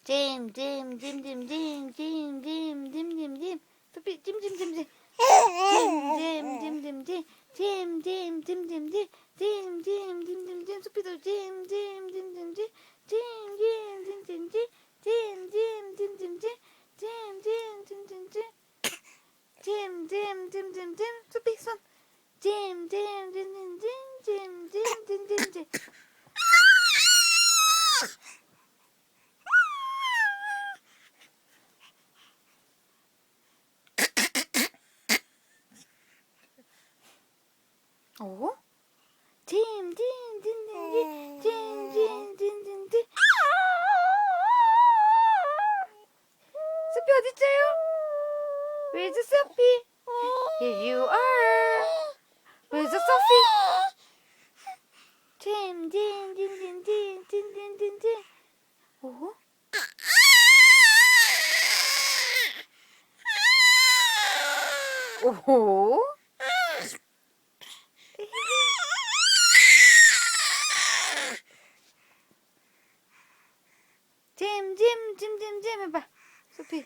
잼. 소피 잼. 잼. 소피도 잼. 소피 손. 잼. 어? 잼. 소피 어딨어요? Where's the Sophie? Here you are. Where's the Sophie? 잼. 어? 오호? 잼 해봐. 소피.